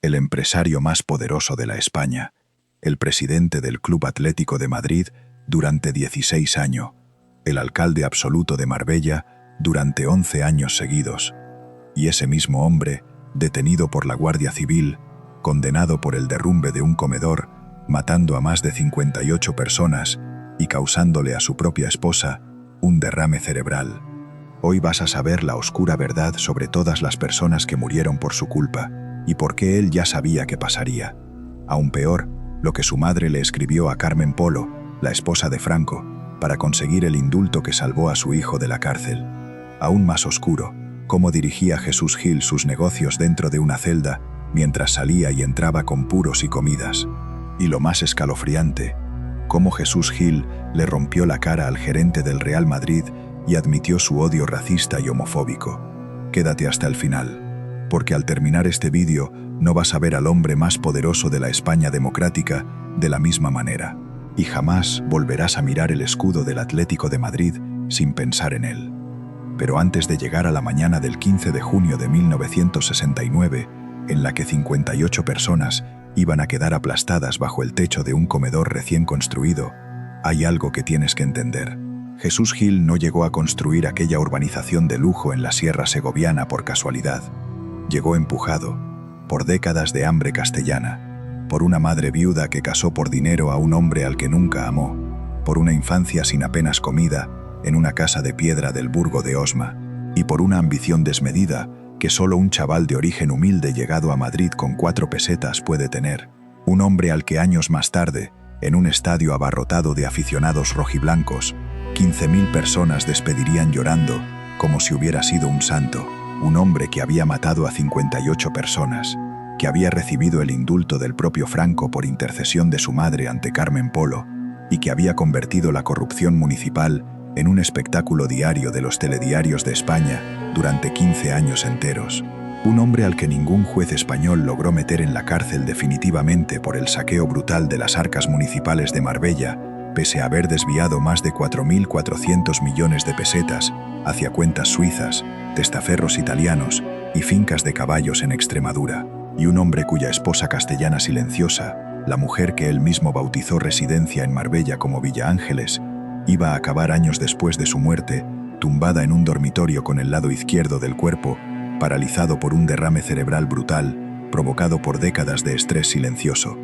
el empresario más poderoso de la España, el presidente del Club Atlético de Madrid durante 16 años, el alcalde absoluto de Marbella durante 11 años seguidos, y ese mismo hombre, detenido por la Guardia Civil, condenado por el derrumbe de un comedor, matando a más de 58 personas y causándole a su propia esposa un derrame cerebral. Hoy vas a saber la oscura verdad sobre todas las personas que murieron por su culpa y por qué él ya sabía que pasaría. Aún peor, lo que su madre le escribió a Carmen Polo, la esposa de Franco, para conseguir el indulto que salvó a su hijo de la cárcel. Aún más oscuro, cómo dirigía Jesús Gil sus negocios dentro de una celda mientras salía y entraba con puros y comidas. Y lo más escalofriante, cómo Jesús Gil le rompió la cara al gerente del Real Madrid y admitió su odio racista y homofóbico. Quédate hasta el final, porque al terminar este vídeo no vas a ver al hombre más poderoso de la España democrática de la misma manera, y jamás volverás a mirar el escudo del Atlético de Madrid sin pensar en él. Pero antes de llegar a la mañana del 15 de junio de 1969, en la que 58 personas iban a quedar aplastadas bajo el techo de un comedor recién construido, hay algo que tienes que entender. Jesús Gil no llegó a construir aquella urbanización de lujo en la Sierra Segoviana por casualidad. Llegó empujado por décadas de hambre castellana, por una madre viuda que casó por dinero a un hombre al que nunca amó, por una infancia sin apenas comida en una casa de piedra del Burgo de Osma, y por una ambición desmedida que solo un chaval de origen humilde llegado a Madrid con 4 pesetas puede tener. Un hombre al que años más tarde, en un estadio abarrotado de aficionados rojiblancos, 15.000 personas despedirían llorando como si hubiera sido un santo. Un hombre que había matado a 58 personas, que había recibido el indulto del propio Franco por intercesión de su madre ante Carmen Polo, y que había convertido la corrupción municipal en un espectáculo diario de los telediarios de España durante 15 años enteros. Un hombre al que ningún juez español logró meter en la cárcel definitivamente por el saqueo brutal de las arcas municipales de Marbella, pese a haber desviado más de 4.400 millones de pesetas hacia cuentas suizas, testaferros italianos y fincas de caballos en Extremadura. Y un hombre cuya esposa castellana silenciosa, la mujer que él mismo bautizó residencia en Marbella como Villa Ángeles, iba a acabar años después de su muerte, tumbada en un dormitorio con el lado izquierdo del cuerpo, paralizado por un derrame cerebral brutal, provocado por décadas de estrés silencioso.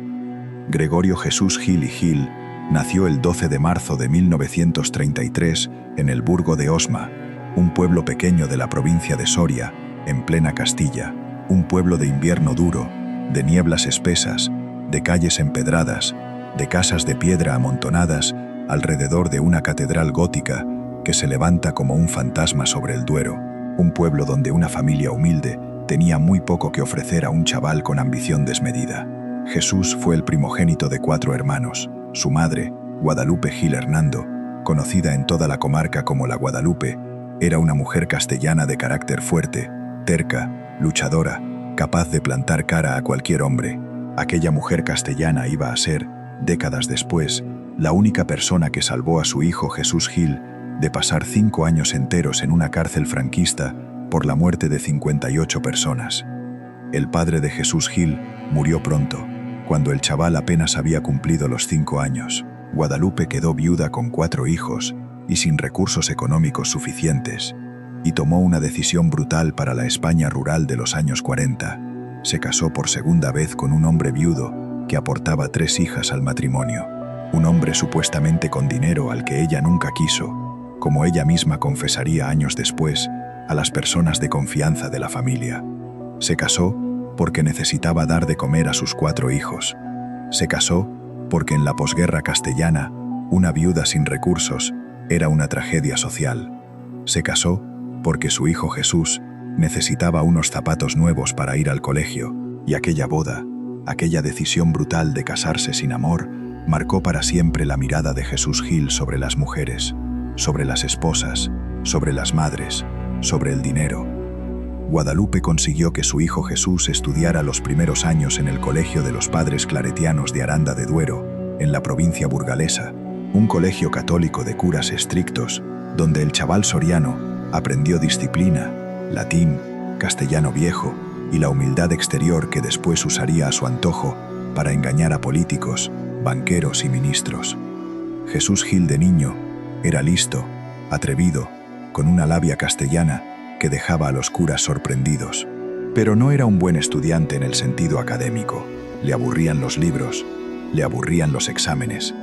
Gregorio Jesús Gil y Gil nació el 12 de marzo de 1933 en el Burgo de Osma, un pueblo pequeño de la provincia de Soria, en plena Castilla, un pueblo de invierno duro, de nieblas espesas, de calles empedradas, de casas de piedra amontonadas alrededor de una catedral gótica que se levanta como un fantasma sobre el Duero, un pueblo donde una familia humilde tenía muy poco que ofrecer a un chaval con ambición desmedida. Jesús fue el primogénito de 4 hermanos. Su madre, Guadalupe Gil Hernando, conocida en toda la comarca como la Guadalupe, era una mujer castellana de carácter fuerte, terca, luchadora, capaz de plantar cara a cualquier hombre. Aquella mujer castellana iba a ser, décadas después, la única persona que salvó a su hijo Jesús Gil de pasar 5 años enteros en una cárcel franquista por la muerte de 58 personas. El padre de Jesús Gil murió pronto, cuando el chaval apenas había cumplido los 5 años. Guadalupe quedó viuda con 4 hijos y sin recursos económicos suficientes, y tomó una decisión brutal para la España rural de los años 40. Se casó por segunda vez con un hombre viudo que aportaba 3 hijas al matrimonio. Un hombre supuestamente con dinero al que ella nunca quiso, como ella misma confesaría años después a las personas de confianza de la familia. Se casó porque necesitaba dar de comer a sus 4 hijos. Se casó porque en la posguerra castellana, una viuda sin recursos era una tragedia social. Se casó porque su hijo Jesús necesitaba unos zapatos nuevos para ir al colegio, y aquella boda, aquella decisión brutal de casarse sin amor, marcó para siempre la mirada de Jesús Gil sobre las mujeres, sobre las esposas, sobre las madres, sobre el dinero. Guadalupe consiguió que su hijo Jesús estudiara los primeros años en el Colegio de los Padres Claretianos de Aranda de Duero, en la provincia burgalesa, un colegio católico de curas estrictos, donde el chaval soriano aprendió disciplina, latín, castellano viejo y la humildad exterior que después usaría a su antojo para engañar a políticos, banqueros y ministros. Jesús Gil de niño era listo, atrevido, con una labia castellana que dejaba a los curas sorprendidos. Pero no era un buen estudiante en el sentido académico. Le aburrían los libros, le aburrían los exámenes,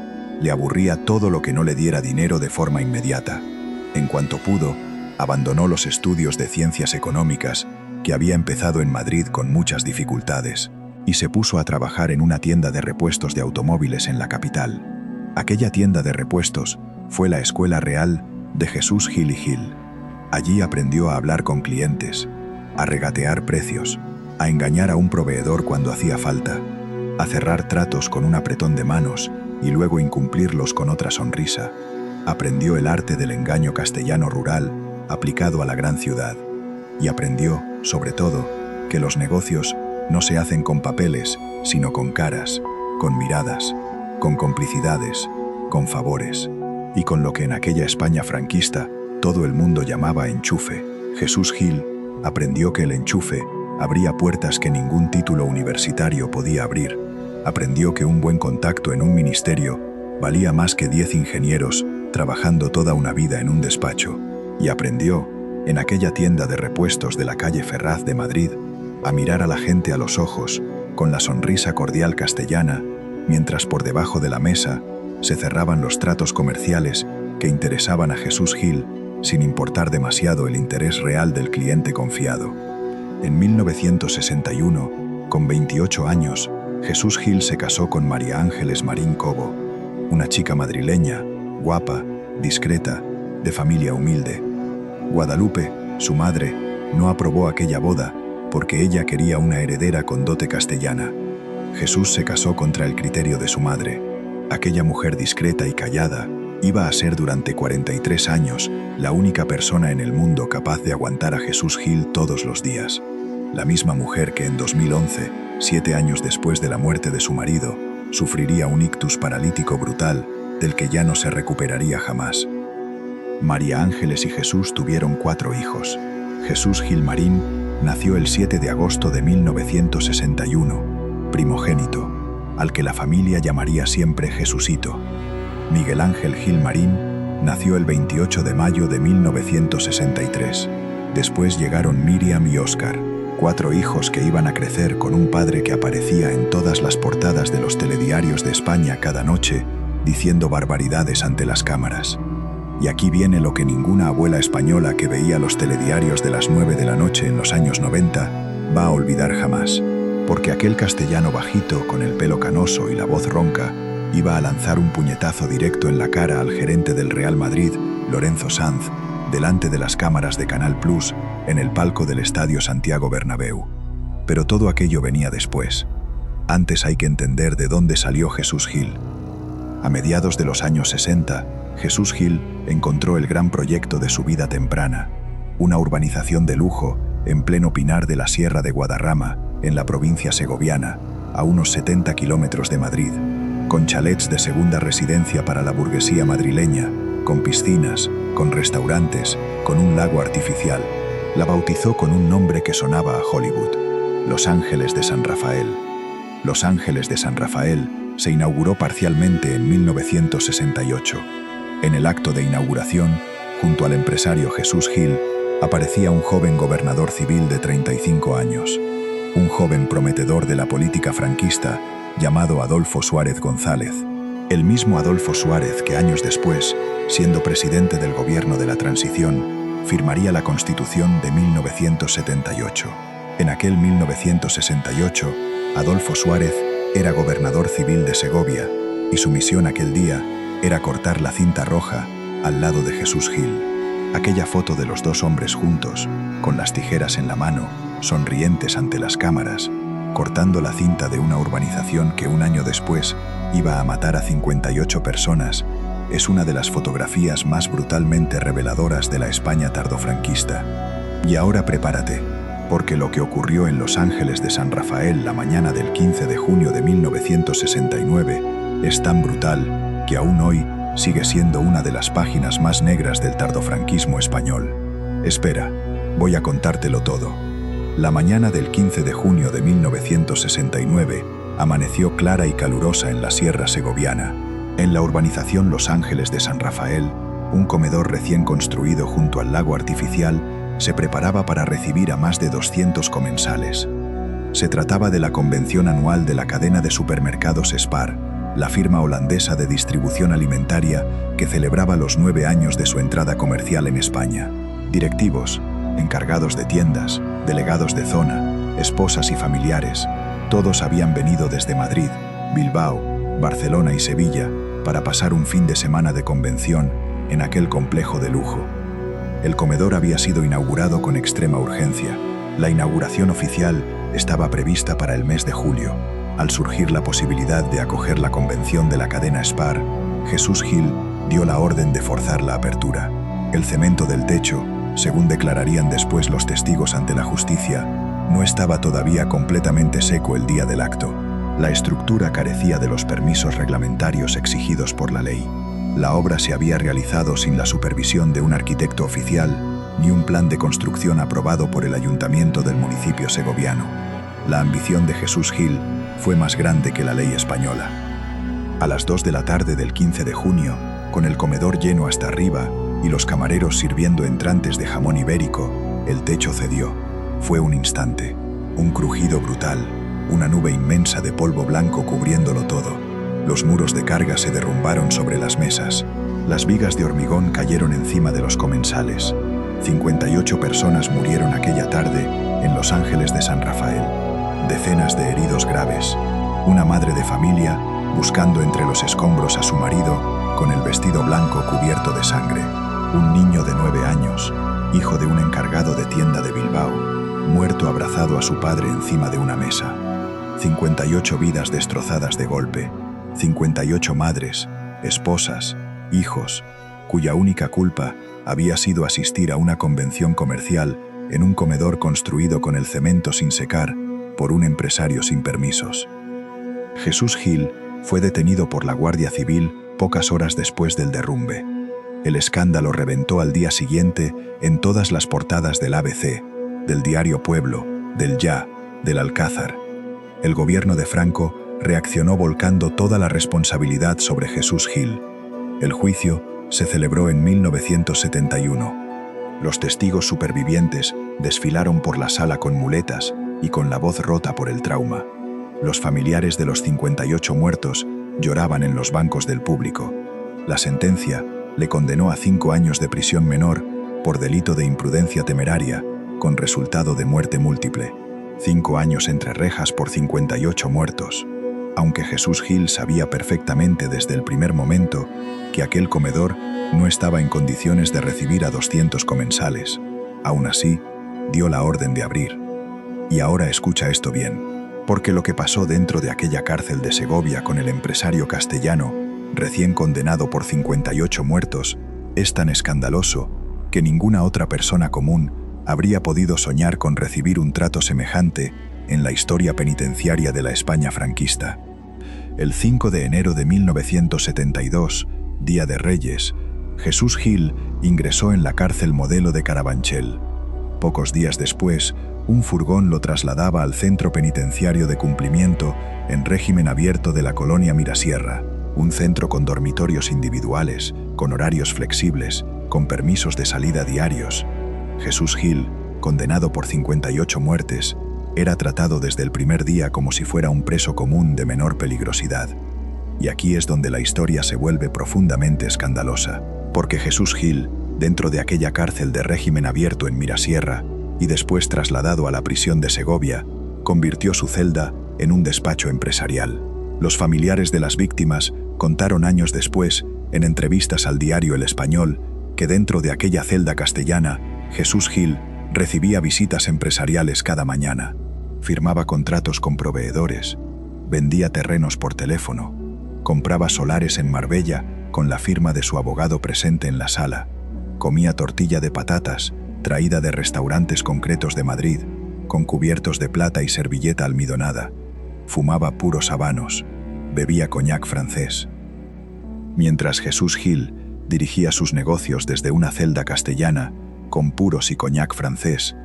le aburría todo lo que no le diera dinero de forma inmediata. En cuanto pudo, abandonó los estudios de ciencias económicas que había empezado en Madrid con muchas dificultades y se puso a trabajar en una tienda de repuestos de automóviles en la capital. Aquella tienda de repuestos fue la Escuela Real de Jesús Gil y Gil. Allí aprendió a hablar con clientes, a regatear precios, a engañar a un proveedor cuando hacía falta, a cerrar tratos con un apretón de manos y luego incumplirlos con otra sonrisa. Aprendió el arte del engaño castellano rural aplicado a la gran ciudad. Y aprendió, sobre todo, que los negocios no se hacen con papeles, sino con caras, con miradas, con complicidades, con favores, y con lo que en aquella España franquista todo el mundo llamaba enchufe. Jesús Gil aprendió que el enchufe abría puertas que ningún título universitario podía abrir. Aprendió que un buen contacto en un ministerio valía más que 10 ingenieros trabajando toda una vida en un despacho. Y aprendió, en aquella tienda de repuestos de la calle Ferraz de Madrid, a mirar a la gente a los ojos, con la sonrisa cordial castellana, mientras por debajo de la mesa se cerraban los tratos comerciales que interesaban a Jesús Gil, sin importar demasiado el interés real del cliente confiado. En 1961, con 28 años, Jesús Gil se casó con María Ángeles Marín Cobo, una chica madrileña, guapa, discreta, de familia humilde. Guadalupe, su madre, no aprobó aquella boda porque ella quería una heredera con dote castellana. Jesús se casó contra el criterio de su madre. Aquella mujer discreta y callada iba a ser durante 43 años la única persona en el mundo capaz de aguantar a Jesús Gil todos los días. La misma mujer que en 2011, 7 años después de la muerte de su marido, sufriría un ictus paralítico brutal del que ya no se recuperaría jamás. María Ángeles y Jesús tuvieron 4 hijos. Jesús Gil Marín nació el 7 de agosto de 1961, primogénito, al que la familia llamaría siempre Jesucito. Miguel Ángel Gil Marín nació el 28 de mayo de 1963. Después llegaron Miriam y Óscar, 4 hijos que iban a crecer con un padre que aparecía en todas las portadas de los telediarios de España cada noche, diciendo barbaridades ante las cámaras. Y aquí viene lo que ninguna abuela española que veía los telediarios de las 9 de la noche en los años 90 va a olvidar jamás, porque aquel castellano bajito con el pelo canoso y la voz ronca iba a lanzar un puñetazo directo en la cara al gerente del Real Madrid, Lorenzo Sanz, delante de las cámaras de Canal Plus, en el palco del Estadio Santiago Bernabéu. Pero todo aquello venía después. Antes hay que entender de dónde salió Jesús Gil. A mediados de los años 60, Jesús Gil encontró el gran proyecto de su vida temprana, una urbanización de lujo en pleno pinar de la Sierra de Guadarrama, en la provincia segoviana, a unos 70 kilómetros de Madrid, con chalets de segunda residencia para la burguesía madrileña, con piscinas, con restaurantes, con un lago artificial. La bautizó con un nombre que sonaba a Hollywood: Los Ángeles de San Rafael. Los Ángeles de San Rafael se inauguró parcialmente en 1968. En el acto de inauguración, junto al empresario Jesús Gil, aparecía un joven gobernador civil de 35 años, un joven prometedor de la política franquista llamado Adolfo Suárez González, el mismo Adolfo Suárez que años después, siendo presidente del gobierno de la transición, firmaría la Constitución de 1978. En aquel 1968, Adolfo Suárez era gobernador civil de Segovia y su misión aquel día era cortar la cinta roja al lado de Jesús Gil. Aquella foto de los 2 hombres juntos, con las tijeras en la mano, sonrientes ante las cámaras, cortando la cinta de una urbanización que un año después iba a matar a 58 personas, es una de las fotografías más brutalmente reveladoras de la España tardofranquista. Y ahora prepárate, porque lo que ocurrió en Los Ángeles de San Rafael la mañana del 15 de junio de 1969 es tan brutal que aún hoy sigue siendo una de las páginas más negras del tardofranquismo español. Espera, voy a contártelo todo. La mañana del 15 de junio de 1969 amaneció clara y calurosa en la Sierra Segoviana. En la urbanización Los Ángeles de San Rafael, un comedor recién construido junto al lago artificial se preparaba para recibir a más de 200 comensales. Se trataba de la convención anual de la cadena de supermercados Spar, la firma holandesa de distribución alimentaria que celebraba los 9 años de su entrada comercial en España. Directivos, encargados de tiendas, delegados de zona, esposas y familiares, todos habían venido desde Madrid, Bilbao, Barcelona y Sevilla para pasar un fin de semana de convención en aquel complejo de lujo. El comedor había sido inaugurado con extrema urgencia. La inauguración oficial estaba prevista para el mes de julio. Al surgir la posibilidad de acoger la convención de la cadena Spar, Jesús Gil dio la orden de forzar la apertura. El cemento del techo, según declararían después los testigos ante la justicia, no estaba todavía completamente seco el día del acto. La estructura carecía de los permisos reglamentarios exigidos por la ley. La obra se había realizado sin la supervisión de un arquitecto oficial ni un plan de construcción aprobado por el ayuntamiento del municipio segoviano. La ambición de Jesús Gil fue más grande que la ley española. A las 2 de la tarde del 15 de junio, con el comedor lleno hasta arriba y los camareros sirviendo entrantes de jamón ibérico, el techo cedió. Fue un instante, un crujido brutal, una nube inmensa de polvo blanco cubriéndolo todo. Los muros de carga se derrumbaron sobre las mesas. Las vigas de hormigón cayeron encima de los comensales. 58 personas murieron aquella tarde en Los Ángeles de San Rafael. Decenas de heridos graves. Una madre de familia buscando entre los escombros a su marido con el vestido blanco cubierto de sangre. Un niño de 9 años, hijo de un encargado de tienda de Bilbao, muerto abrazado a su padre encima de una mesa. 58 vidas destrozadas de golpe. 58 madres, esposas, hijos, cuya única culpa había sido asistir a una convención comercial en un comedor construido con el cemento sin secar por un empresario sin permisos. Jesús Gil fue detenido por la Guardia Civil pocas horas después del derrumbe. El escándalo reventó al día siguiente en todas las portadas del ABC, del diario Pueblo, del Ya, del Alcázar. El gobierno de Franco reaccionó volcando toda la responsabilidad sobre Jesús Gil. El juicio se celebró en 1971. Los testigos supervivientes desfilaron por la sala con muletas y con la voz rota por el trauma. Los familiares de los 58 muertos lloraban en los bancos del público. La sentencia le condenó a 5 años de prisión menor por delito de imprudencia temeraria, con resultado de muerte múltiple. 5 años entre rejas por 58 muertos. Aunque Jesús Gil sabía perfectamente desde el primer momento que aquel comedor no estaba en condiciones de recibir a 200 comensales, aún así, dio la orden de abrir. Y ahora escucha esto bien, porque lo que pasó dentro de aquella cárcel de Segovia con el empresario castellano, recién condenado por 58 muertos, es tan escandaloso que ninguna otra persona común habría podido soñar con recibir un trato semejante en la historia penitenciaria de la España franquista. El 5 de enero de 1972, Día de Reyes, Jesús Gil ingresó en la cárcel Modelo de Carabanchel. Pocos días después, un furgón lo trasladaba al centro penitenciario de cumplimiento en régimen abierto de la colonia Mirasierra, un centro con dormitorios individuales, con horarios flexibles, con permisos de salida diarios. Jesús Gil, condenado por 58 muertes, era tratado desde el primer día como si fuera un preso común de menor peligrosidad. Y aquí es donde la historia se vuelve profundamente escandalosa, porque Jesús Gil, dentro de aquella cárcel de régimen abierto en Mirasierra y después trasladado a la prisión de Segovia, convirtió su celda en un despacho empresarial. Los familiares de las víctimas contaron años después, en entrevistas al diario El Español, que dentro de aquella celda castellana, Jesús Gil recibía visitas empresariales cada mañana, firmaba contratos con proveedores, vendía terrenos por teléfono, compraba solares en Marbella con la firma de su abogado presente en la sala, comía tortilla de patatas traída de restaurantes concretos de Madrid, con cubiertos de plata y servilleta almidonada, fumaba puros habanos, bebía coñac francés. Mientras Jesús Gil dirigía sus negocios desde una celda castellana, con puros y coñac francés,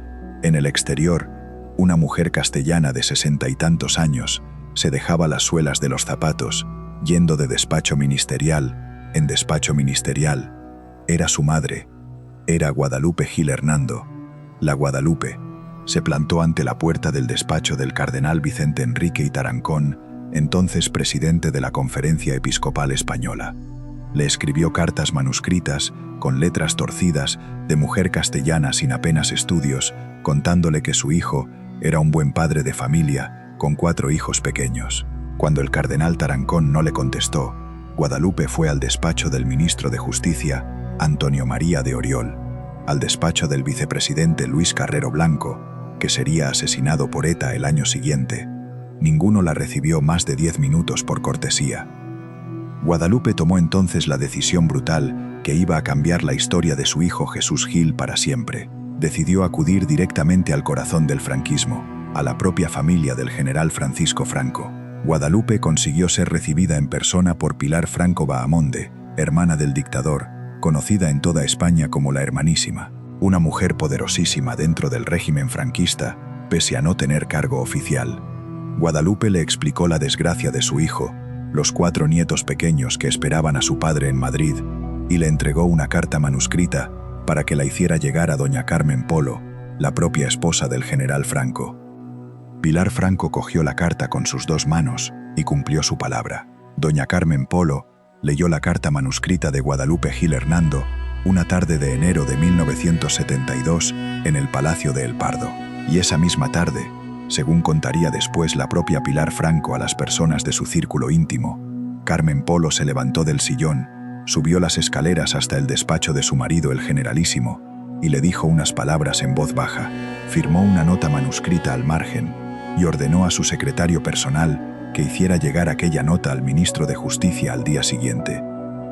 en el exterior, Una mujer castellana de 60 y tantos años se dejaba las suelas de los zapatos, yendo de despacho ministerial en despacho ministerial. Era su madre. Era Guadalupe Gil Hernando. La Guadalupe se plantó ante la puerta del despacho del cardenal Vicente Enrique y Tarancón, entonces presidente de la Conferencia Episcopal Española. Le escribió cartas manuscritas, con letras torcidas, de mujer castellana sin apenas estudios, contándole que su hijo era un buen padre de familia, con 4 hijos pequeños. Cuando el cardenal Tarancón no le contestó, Guadalupe fue al despacho del ministro de Justicia, Antonio María de Oriol, al despacho del vicepresidente Luis Carrero Blanco, que sería asesinado por ETA el año siguiente. Ninguno la recibió más de 10 minutos por cortesía. Guadalupe tomó entonces la decisión brutal que iba a cambiar la historia de su hijo Jesús Gil para siempre. Decidió acudir directamente al corazón del franquismo, a la propia familia del general Francisco Franco. Guadalupe consiguió ser recibida en persona por Pilar Franco Bahamonde, hermana del dictador, conocida en toda España como la Hermanísima, una mujer poderosísima dentro del régimen franquista, pese a no tener cargo oficial. Guadalupe le explicó la desgracia de su hijo, los 4 nietos pequeños que esperaban a su padre en Madrid, y le entregó una carta manuscrita para que la hiciera llegar a doña Carmen Polo, la propia esposa del general Franco. Pilar Franco cogió la carta con sus 2 manos y cumplió su palabra. Doña Carmen Polo leyó la carta manuscrita de Guadalupe Gil Hernando una tarde de enero de 1972 en el Palacio de El Pardo. Y esa misma tarde, según contaría después la propia Pilar Franco a las personas de su círculo íntimo, Carmen Polo se levantó del sillón, subió las escaleras hasta el despacho de su marido el generalísimo y le dijo unas palabras en voz baja, firmó una nota manuscrita al margen y ordenó a su secretario personal que hiciera llegar aquella nota al ministro de Justicia al día siguiente.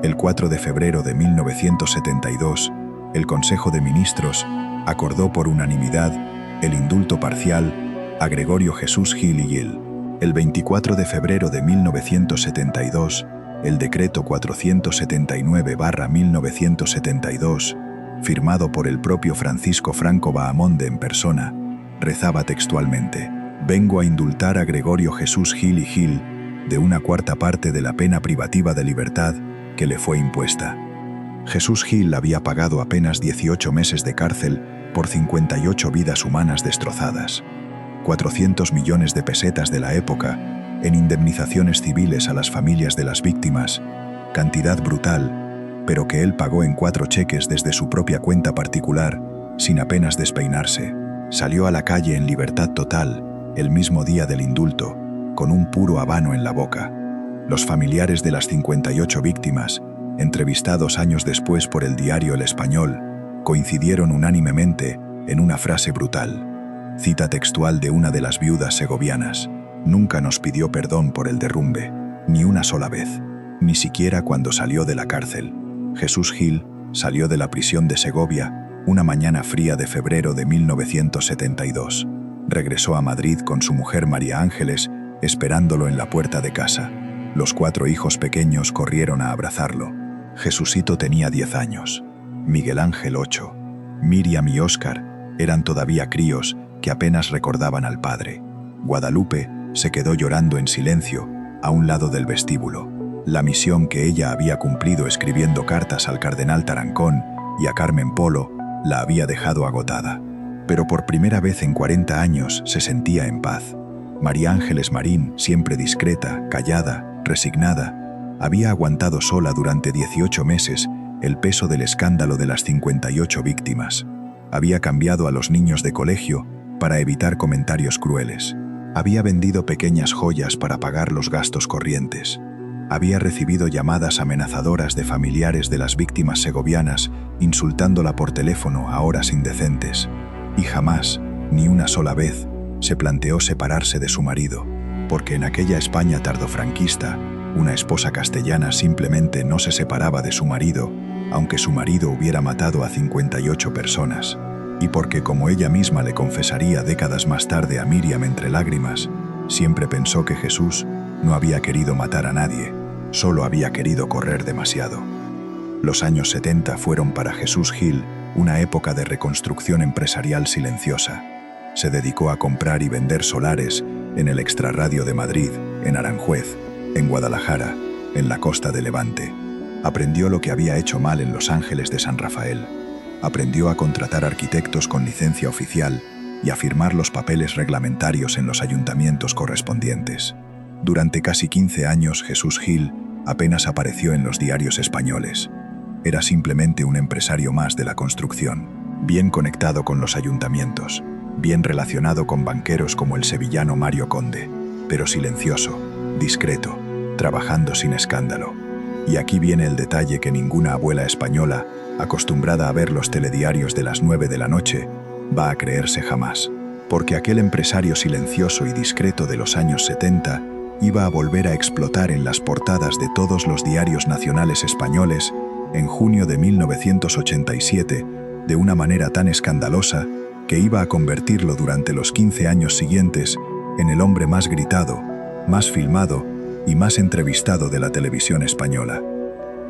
El 4 de febrero de 1972, el Consejo de Ministros acordó por unanimidad el indulto parcial a Gregorio Jesús Gil y Gil. El 24 de febrero de 1972, el decreto 479/1972, firmado por el propio Francisco Franco Bahamonde en persona, rezaba textualmente: «Vengo a indultar a Gregorio Jesús Gil y Gil de una 1/4 parte de la pena privativa de libertad que le fue impuesta». Jesús Gil había pagado apenas 18 meses de cárcel por 58 vidas humanas destrozadas. 400 millones de pesetas de la época en indemnizaciones civiles a las familias de las víctimas, cantidad brutal, pero que él pagó en 4 cheques desde su propia cuenta particular, sin apenas despeinarse. Salió a la calle en libertad total, el mismo día del indulto, con un puro habano en la boca. Los familiares de las 58 víctimas, entrevistados años después por el diario El Español, coincidieron unánimemente en una frase brutal. Cita textual de una de las viudas segovianas: «Nunca nos pidió perdón por el derrumbe, ni una sola vez, ni siquiera cuando salió de la cárcel». Jesús Gil salió de la prisión de Segovia una mañana fría de febrero de 1972. Regresó a Madrid con su mujer María Ángeles, esperándolo en la puerta de casa. Los 4 hijos pequeños corrieron a abrazarlo. Jesucito tenía 10 años, Miguel Ángel 8, Miriam y Óscar eran todavía críos que apenas recordaban al padre. Guadalupe se quedó llorando en silencio a un lado del vestíbulo. La misión que ella había cumplido escribiendo cartas al cardenal Tarancón y a Carmen Polo la había dejado agotada. Pero por primera vez en 40 años se sentía en paz. María Ángeles Marín, siempre discreta, callada, resignada, había aguantado sola durante 18 meses el peso del escándalo de las 58 víctimas. Había cambiado a los niños de colegio para evitar comentarios crueles. Había vendido pequeñas joyas para pagar los gastos corrientes. Había recibido llamadas amenazadoras de familiares de las víctimas segovianas, insultándola por teléfono a horas indecentes. Y jamás, ni una sola vez, se planteó separarse de su marido, porque en aquella España tardofranquista, una esposa castellana simplemente no se separaba de su marido, aunque su marido hubiera matado a 58 personas. Y porque, como ella misma le confesaría décadas más tarde a Miriam entre lágrimas, siempre pensó que Jesús no había querido matar a nadie, solo había querido correr demasiado. Los años 70 fueron para Jesús Gil una época de reconstrucción empresarial silenciosa. Se dedicó a comprar y vender solares en el Extrarradio de Madrid, en Aranjuez, en Guadalajara, en la costa de Levante. Aprendió lo que había hecho mal en Los Ángeles de San Rafael. Aprendió a contratar arquitectos con licencia oficial y a firmar los papeles reglamentarios en los ayuntamientos correspondientes. Durante casi 15 años, Jesús Gil apenas apareció en los diarios españoles. Era simplemente un empresario más de la construcción, bien conectado con los ayuntamientos, bien relacionado con banqueros como el sevillano Mario Conde, pero silencioso, discreto, trabajando sin escándalo. Y aquí viene el detalle que ninguna abuela española, acostumbrada a ver los telediarios de las 9 de la noche, va a creerse jamás, porque aquel empresario silencioso y discreto de los años 70 iba a volver a explotar en las portadas de todos los diarios nacionales españoles en junio de 1987, de una manera tan escandalosa que iba a convertirlo durante los 15 años siguientes en el hombre más gritado, más filmado y más entrevistado de la televisión española.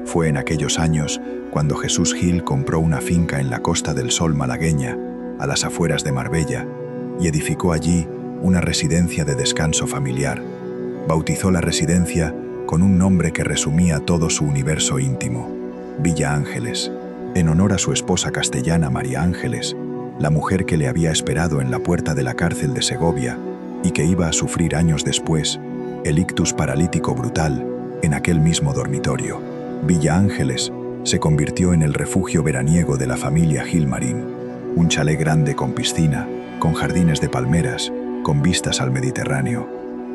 Fue en aquellos años cuando Jesús Gil compró una finca en la Costa del Sol malagueña, a las afueras de Marbella, y edificó allí una residencia de descanso familiar. Bautizó la residencia con un nombre que resumía todo su universo íntimo: Villa Ángeles, en honor a su esposa castellana María Ángeles, la mujer que le había esperado en la puerta de la cárcel de Segovia y que iba a sufrir años después el ictus paralítico brutal en aquel mismo dormitorio. Villa Ángeles se convirtió en el refugio veraniego de la familia Gil Marín, un chalet grande con piscina, con jardines de palmeras, con vistas al Mediterráneo,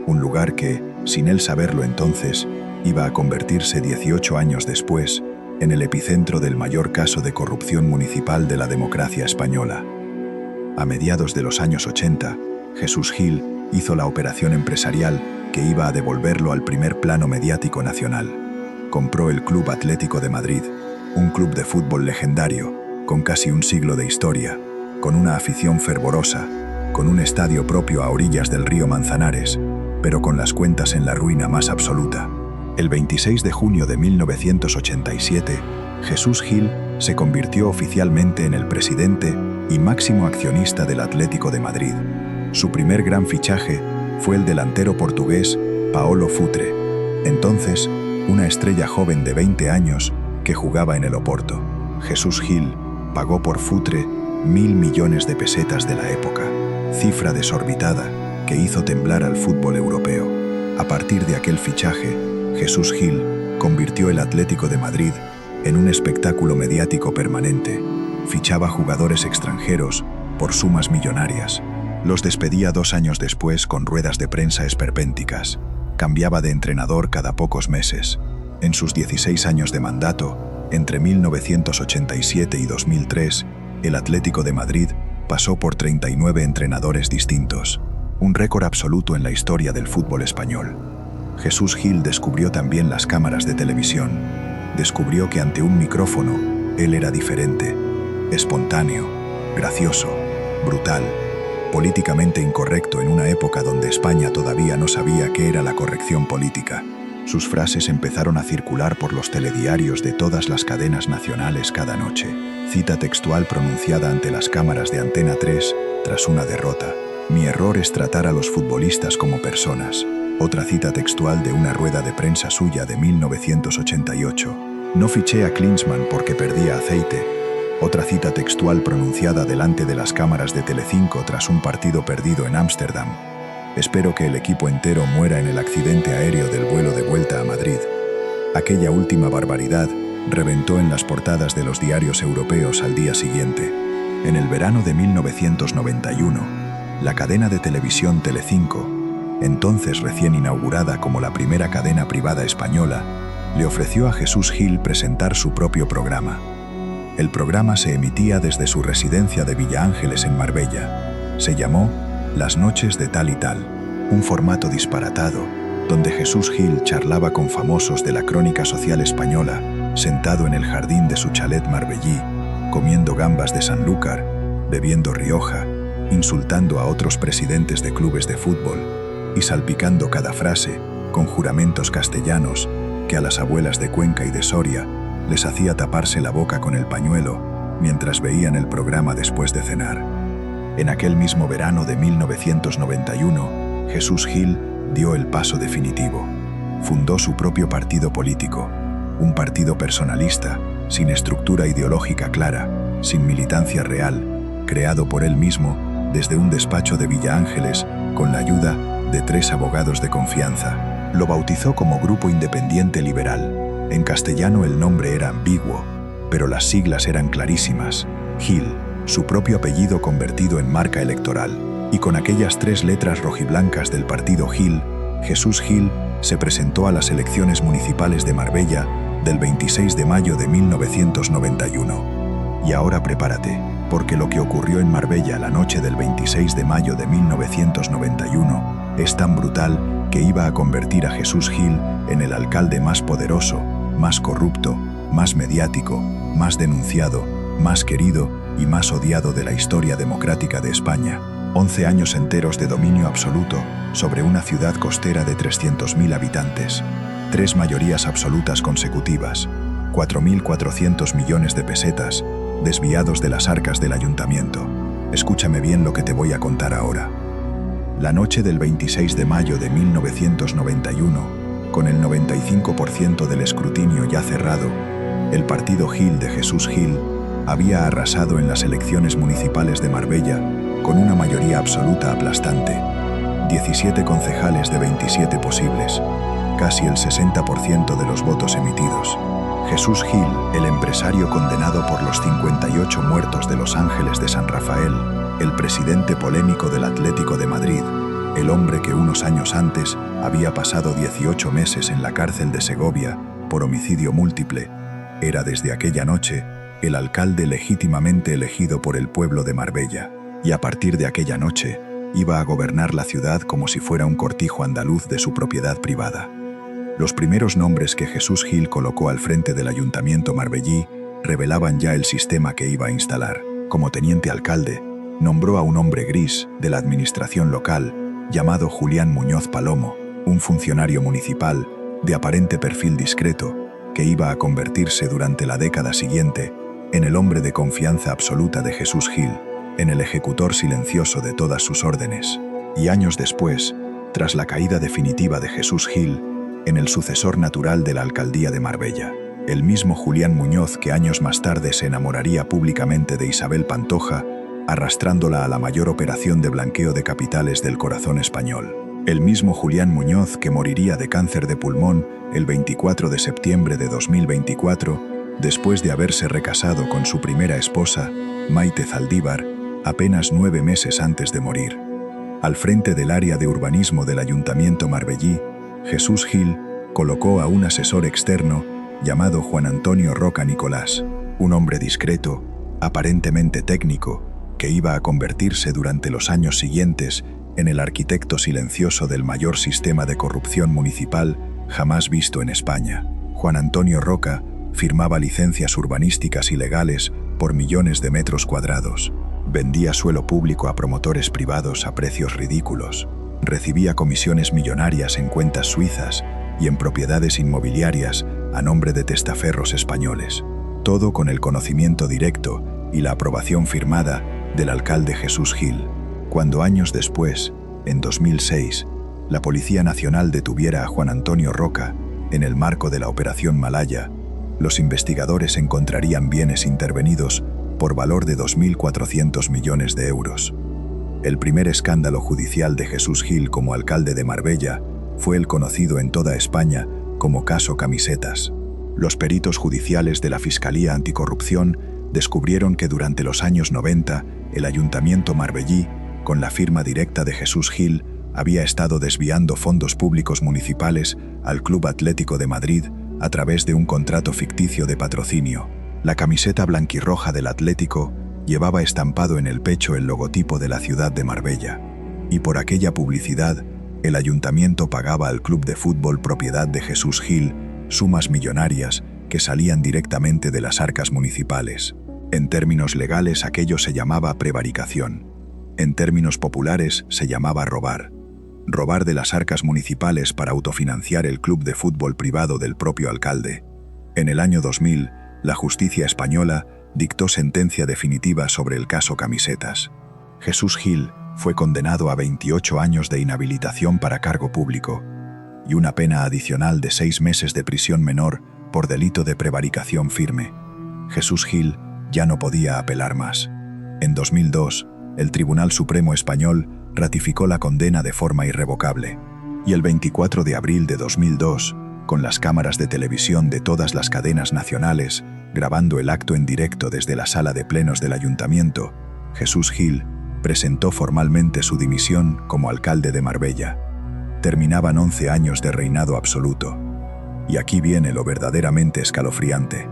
un lugar que, sin él saberlo entonces, iba a convertirse 18 años después en el epicentro del mayor caso de corrupción municipal de la democracia española. A mediados de los años 80, Jesús Gil hizo la operación empresarial que iba a devolverlo al primer plano mediático nacional. Compró el Club Atlético de Madrid, un club de fútbol legendario, con casi un siglo de historia, con una afición fervorosa, con un estadio propio a orillas del río Manzanares, pero con las cuentas en la ruina más absoluta. El 26 de junio de 1987, Jesús Gil se convirtió oficialmente en el presidente y máximo accionista del Atlético de Madrid. Su primer gran fichaje fue el delantero portugués Paulo Futre, entonces una estrella joven de 20 años que jugaba en el Oporto. Jesús Gil pagó por Futre 1.000 millones de pesetas de la época, cifra desorbitada que hizo temblar al fútbol europeo. A partir de aquel fichaje, Jesús Gil convirtió el Atlético de Madrid en un espectáculo mediático permanente. Fichaba jugadores extranjeros por sumas millonarias. Los despedía 2 años después con ruedas de prensa esperpénticas. Cambiaba de entrenador cada pocos meses. En sus 16 años de mandato, entre 1987 y 2003, el Atlético de Madrid pasó por 39 entrenadores distintos, un récord absoluto en la historia del fútbol español. Jesús Gil descubrió también las cámaras de televisión. Descubrió que ante un micrófono, él era diferente, espontáneo, gracioso, brutal, políticamente incorrecto en una época donde España todavía no sabía qué era la corrección política. Sus frases empezaron a circular por los telediarios de todas las cadenas nacionales cada noche. Cita textual pronunciada ante las cámaras de Antena 3 tras una derrota: "Mi error es tratar a los futbolistas como personas". Otra cita textual de una rueda de prensa suya de 1988: "No fiché a Klinsmann porque perdía aceite". Otra cita textual pronunciada delante de las cámaras de Telecinco tras un partido perdido en Ámsterdam: "Espero que el equipo entero muera en el accidente aéreo del vuelo de vuelta a Madrid". Aquella última barbaridad reventó en las portadas de los diarios europeos al día siguiente. En el verano de 1991, la cadena de televisión Telecinco, entonces recién inaugurada como la primera cadena privada española, le ofreció a Jesús Gil presentar su propio programa. El programa se emitía desde su residencia de Villa Ángeles en Marbella. Se llamó Las noches de tal y tal, un formato disparatado, donde Jesús Gil charlaba con famosos de la crónica social española, sentado en el jardín de su chalet marbellí, comiendo gambas de Sanlúcar, bebiendo Rioja, insultando a otros presidentes de clubes de fútbol y salpicando cada frase con juramentos castellanos que a las abuelas de Cuenca y de Soria les hacía taparse la boca con el pañuelo mientras veían el programa después de cenar. En aquel mismo verano de 1991, Jesús Gil dio el paso definitivo. Fundó su propio partido político, un partido personalista, sin estructura ideológica clara, sin militancia real, creado por él mismo desde un despacho de Villa Ángeles con la ayuda de 3 abogados de confianza. Lo bautizó como Grupo Independiente Liberal. En castellano el nombre era ambiguo, pero las siglas eran clarísimas. Gil, su propio apellido convertido en marca electoral. Y con aquellas 3 letras rojiblancas del partido Gil, Jesús Gil se presentó a las elecciones municipales de Marbella del 26 de mayo de 1991. Y ahora prepárate, porque lo que ocurrió en Marbella la noche del 26 de mayo de 1991 es tan brutal que iba a convertir a Jesús Gil en el alcalde más poderoso, más corrupto, más mediático, más denunciado, más querido y más odiado de la historia democrática de España. 11 años enteros de dominio absoluto sobre una ciudad costera de 300.000 habitantes, 3 mayorías absolutas consecutivas, 4.400 millones de pesetas desviados de las arcas del ayuntamiento. Escúchame bien lo que te voy a contar ahora. La noche del 26 de mayo de 1991, con el 95% del escrutinio ya cerrado, el partido Gil de Jesús Gil había arrasado en las elecciones municipales de Marbella con una mayoría absoluta aplastante, 17 concejales de 27 posibles, casi el 60% de los votos emitidos. Jesús Gil, el empresario condenado por los 58 muertos de Los Ángeles de San Rafael, el presidente polémico del Atlético de Madrid, el hombre que unos años antes había pasado 18 meses en la cárcel de Segovia por homicidio múltiple, era desde aquella noche el alcalde legítimamente elegido por el pueblo de Marbella, y a partir de aquella noche iba a gobernar la ciudad como si fuera un cortijo andaluz de su propiedad privada. Los primeros nombres que Jesús Gil colocó al frente del ayuntamiento marbellí revelaban ya el sistema que iba a instalar. Como teniente alcalde, nombró a un hombre gris de la administración local, llamado Julián Muñoz Palomo, un funcionario municipal de aparente perfil discreto, que iba a convertirse durante la década siguiente en el hombre de confianza absoluta de Jesús Gil, en el ejecutor silencioso de todas sus órdenes. Y años después, tras la caída definitiva de Jesús Gil, en el sucesor natural de la alcaldía de Marbella, el mismo Julián Muñoz que años más tarde se enamoraría públicamente de Isabel Pantoja, arrastrándola a la mayor operación de blanqueo de capitales del corazón español. El mismo Julián Muñoz que moriría de cáncer de pulmón el 24 de septiembre de 2024, después de haberse recasado con su primera esposa, Maite Zaldívar, apenas 9 meses antes de morir. Al frente del área de urbanismo del ayuntamiento marbellí, Jesús Gil colocó a un asesor externo llamado Juan Antonio Roca Nicolás, un hombre discreto, aparentemente técnico, que iba a convertirse durante los años siguientes en el arquitecto silencioso del mayor sistema de corrupción municipal jamás visto en España. Juan Antonio Roca firmaba licencias urbanísticas ilegales por millones de metros cuadrados, vendía suelo público a promotores privados a precios ridículos, recibía comisiones millonarias en cuentas suizas y en propiedades inmobiliarias a nombre de testaferros españoles, todo con el conocimiento directo y la aprobación firmada del alcalde Jesús Gil. Cuando años después, en 2006, la Policía Nacional detuviera a Juan Antonio Roca en el marco de la Operación Malaya, los investigadores encontrarían bienes intervenidos por valor de 2.400 millones de euros. El primer escándalo judicial de Jesús Gil como alcalde de Marbella fue el conocido en toda España como caso Camisetas. Los peritos judiciales de la Fiscalía Anticorrupción descubrieron que durante los años 90 el ayuntamiento marbellí, con la firma directa de Jesús Gil, había estado desviando fondos públicos municipales al Club Atlético de Madrid a través de un contrato ficticio de patrocinio. La camiseta blanquirroja del Atlético llevaba estampado en el pecho el logotipo de la ciudad de Marbella, y por aquella publicidad, el ayuntamiento pagaba al club de fútbol propiedad de Jesús Gil sumas millonarias que salían directamente de las arcas municipales. En términos legales aquello se llamaba prevaricación. En términos populares se llamaba robar. Robar de las arcas municipales para autofinanciar el club de fútbol privado del propio alcalde. En el año 2000, la justicia española dictó sentencia definitiva sobre el caso Camisetas. Jesús Gil fue condenado a 28 años de inhabilitación para cargo público y una pena adicional de 6 meses de prisión menor por delito de prevaricación firme. Jesús Gil ya no podía apelar más. En 2002, el Tribunal Supremo Español ratificó la condena de forma irrevocable, y el 24 de abril de 2002, con las cámaras de televisión de todas las cadenas nacionales, grabando el acto en directo desde la sala de plenos del Ayuntamiento, Jesús Gil presentó formalmente su dimisión como alcalde de Marbella. Terminaban 11 años de reinado absoluto. Y aquí viene lo verdaderamente escalofriante,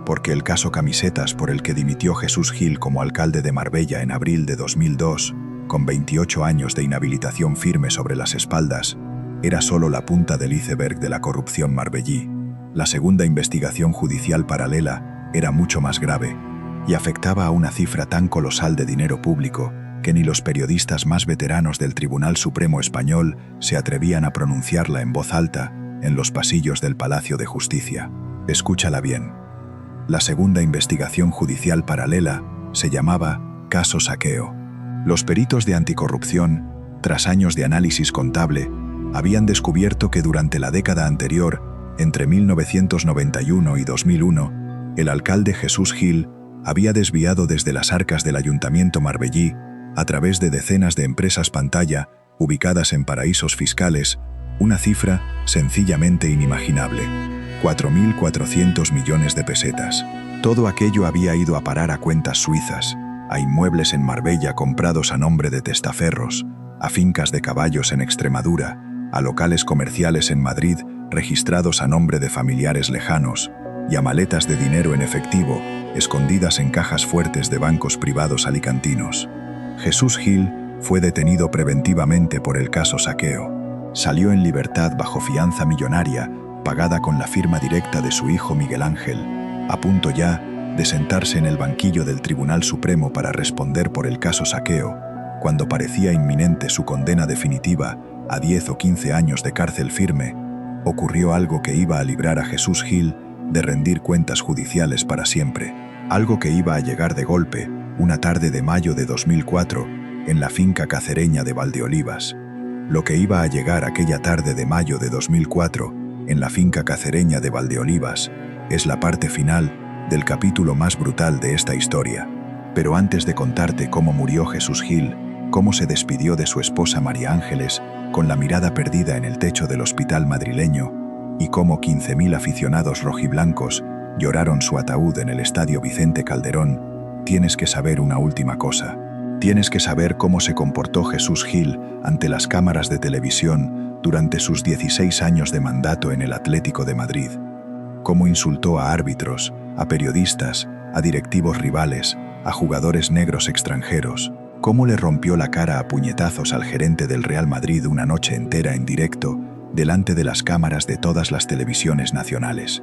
porque el caso Camisetas por el que dimitió Jesús Gil como alcalde de Marbella en abril de 2002, con 28 años de inhabilitación firme sobre las espaldas, era solo la punta del iceberg de la corrupción marbellí. La segunda investigación judicial paralela era mucho más grave y afectaba a una cifra tan colosal de dinero público que ni los periodistas más veteranos del Tribunal Supremo Español se atrevían a pronunciarla en voz alta en los pasillos del Palacio de Justicia. Escúchala bien. La segunda investigación judicial paralela se llamaba Caso Saqueo. Los peritos de anticorrupción, tras años de análisis contable, habían descubierto que durante la década anterior, entre 1991 y 2001, el alcalde Jesús Gil había desviado desde las arcas del Ayuntamiento marbellí, a través de decenas de empresas pantalla ubicadas en paraísos fiscales, una cifra sencillamente inimaginable: 4.400 millones de pesetas. Todo aquello había ido a parar a cuentas suizas, a inmuebles en Marbella comprados a nombre de testaferros, a fincas de caballos en Extremadura, a locales comerciales en Madrid registrados a nombre de familiares lejanos y a maletas de dinero en efectivo escondidas en cajas fuertes de bancos privados alicantinos. Jesús Gil fue detenido preventivamente por el caso Saqueo. Salió en libertad bajo fianza millonaria pagada con la firma directa de su hijo Miguel Ángel, a punto ya de sentarse en el banquillo del Tribunal Supremo para responder por el caso Saqueo, cuando parecía inminente su condena definitiva a 10 o 15 años de cárcel firme, ocurrió algo que iba a librar a Jesús Gil de rendir cuentas judiciales para siempre, algo que iba a llegar de golpe una tarde de mayo de 2004 en la finca cacereña de Valdeolivas. Lo que iba a llegar aquella tarde de mayo de 2004 en la finca cacereña de Valdeolivas es la parte final del capítulo más brutal de esta historia. Pero antes de contarte cómo murió Jesús Gil, cómo se despidió de su esposa María Ángeles con la mirada perdida en el techo del hospital madrileño, y cómo 15.000 aficionados rojiblancos lloraron su ataúd en el Estadio Vicente Calderón, tienes que saber una última cosa. Tienes que saber cómo se comportó Jesús Gil ante las cámaras de televisión durante sus 16 años de mandato en el Atlético de Madrid. Cómo insultó a árbitros, a periodistas, a directivos rivales, a jugadores negros extranjeros. Cómo le rompió la cara a puñetazos al gerente del Real Madrid una noche entera en directo, delante de las cámaras de todas las televisiones nacionales.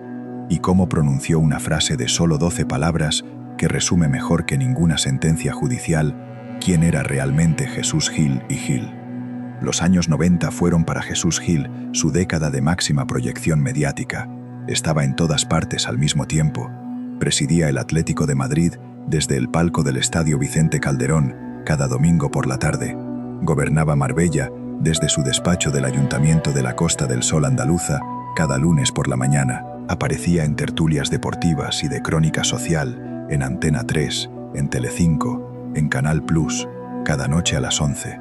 Y cómo pronunció una frase de solo 12 palabras que resume mejor que ninguna sentencia judicial quién era realmente Jesús Gil y Gil. Los años 90 fueron para Jesús Gil su década de máxima proyección mediática. Estaba en todas partes al mismo tiempo. Presidía el Atlético de Madrid desde el palco del Estadio Vicente Calderón cada domingo por la tarde. Gobernaba Marbella desde su despacho del Ayuntamiento de la Costa del Sol andaluza cada lunes por la mañana. Aparecía en tertulias deportivas y de crónica social en Antena 3, en Telecinco, en Canal Plus, cada noche a las 11.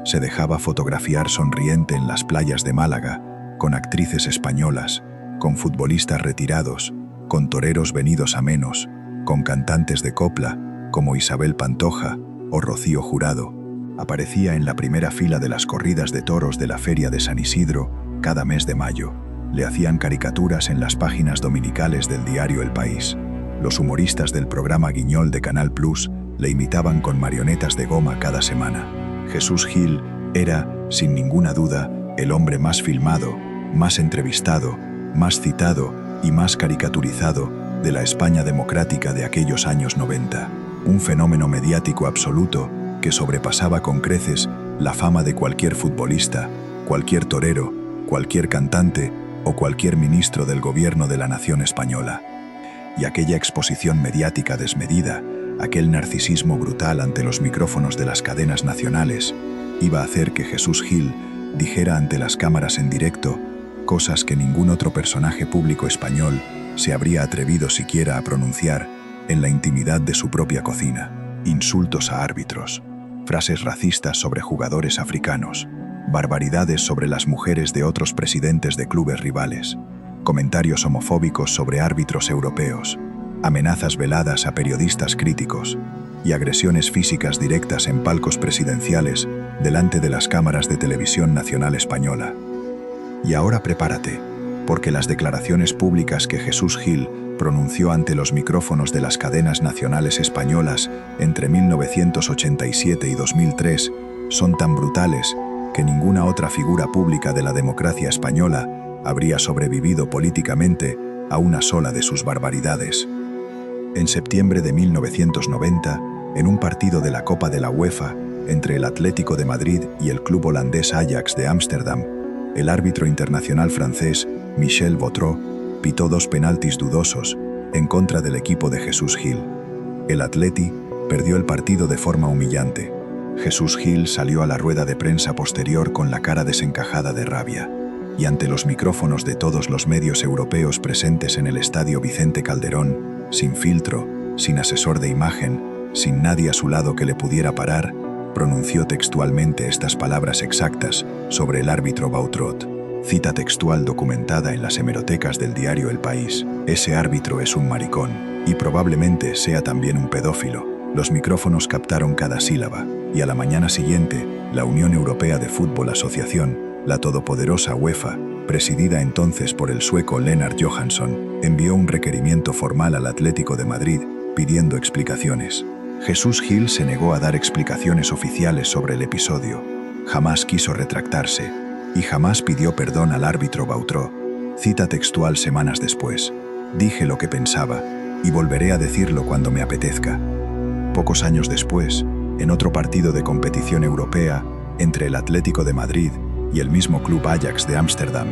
Se dejaba fotografiar sonriente en las playas de Málaga, con actrices españolas, con futbolistas retirados, con toreros venidos a menos, con cantantes de copla como Isabel Pantoja o Rocío Jurado. Aparecía en la primera fila de las corridas de toros de la Feria de San Isidro cada mes de mayo. Le hacían caricaturas en las páginas dominicales del diario El País. Los humoristas del programa Guiñol de Canal Plus le imitaban con marionetas de goma cada semana. Jesús Gil era, sin ninguna duda, el hombre más filmado, más entrevistado, más citado y más caricaturizado de la España democrática de aquellos años 90. Un fenómeno mediático absoluto que sobrepasaba con creces la fama de cualquier futbolista, cualquier torero, cualquier cantante o cualquier ministro del gobierno de la nación española. Y aquella exposición mediática desmedida aquel narcisismo brutal ante los micrófonos de las cadenas nacionales, iba a hacer que Jesús Gil dijera ante las cámaras en directo cosas que ningún otro personaje público español se habría atrevido siquiera a pronunciar en la intimidad de su propia cocina. Insultos a árbitros, frases racistas sobre jugadores africanos, barbaridades sobre las mujeres de otros presidentes de clubes rivales, comentarios homofóbicos sobre árbitros europeos, amenazas veladas a periodistas críticos y agresiones físicas directas en palcos presidenciales delante de las cámaras de televisión nacional española. Y ahora prepárate, porque las declaraciones públicas que Jesús Gil pronunció ante los micrófonos de las cadenas nacionales españolas entre 1987 y 2003 son tan brutales que ninguna otra figura pública de la democracia española habría sobrevivido políticamente a una sola de sus barbaridades. En septiembre de 1990, en un partido de la Copa de la UEFA entre el Atlético de Madrid y el club holandés Ajax de Ámsterdam, el árbitro internacional francés Michel Vautreau pitó 2 penaltis dudosos en contra del equipo de Jesús Gil. El Atleti perdió el partido de forma humillante. Jesús Gil salió a la rueda de prensa posterior con la cara desencajada de rabia, y ante los micrófonos de todos los medios europeos presentes en el estadio Vicente Calderón, sin filtro, sin asesor de imagen, sin nadie a su lado que le pudiera parar, pronunció textualmente estas palabras exactas sobre el árbitro Vautreau. Cita textual documentada en las hemerotecas del diario El País. Ese árbitro es un maricón, y probablemente sea también un pedófilo. Los micrófonos captaron cada sílaba, y a la mañana siguiente, la Unión Europea de Fútbol Asociación, la todopoderosa UEFA, presidida entonces por el sueco Lennart Johansson, envió un requerimiento formal al Atlético de Madrid pidiendo explicaciones. Jesús Gil se negó a dar explicaciones oficiales sobre el episodio, jamás quiso retractarse y jamás pidió perdón al árbitro Vautreau. Cita textual semanas después: «Dije lo que pensaba y volveré a decirlo cuando me apetezca». Pocos años después, en otro partido de competición europea entre el Atlético de Madrid y el mismo club Ajax de Ámsterdam,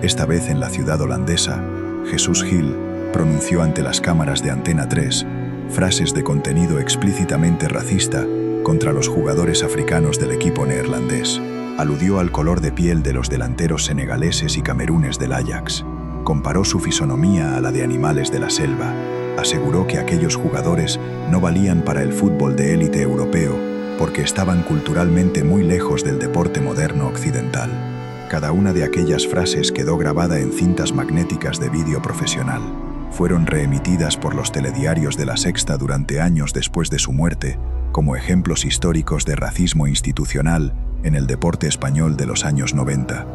esta vez en la ciudad holandesa, Jesús Gil pronunció ante las cámaras de Antena 3 frases de contenido explícitamente racista contra los jugadores africanos del equipo neerlandés. Aludió al color de piel de los delanteros senegaleses y camerunes del Ajax. Comparó su fisonomía a la de animales de la selva. Aseguró que aquellos jugadores no valían para el fútbol de élite europeo porque estaban culturalmente muy lejos del deporte moderno occidental. Cada una de aquellas frases quedó grabada en cintas magnéticas de vídeo profesional. Fueron reemitidas por los telediarios de La Sexta durante años después de su muerte, como ejemplos históricos de racismo institucional en el deporte español de los años 90.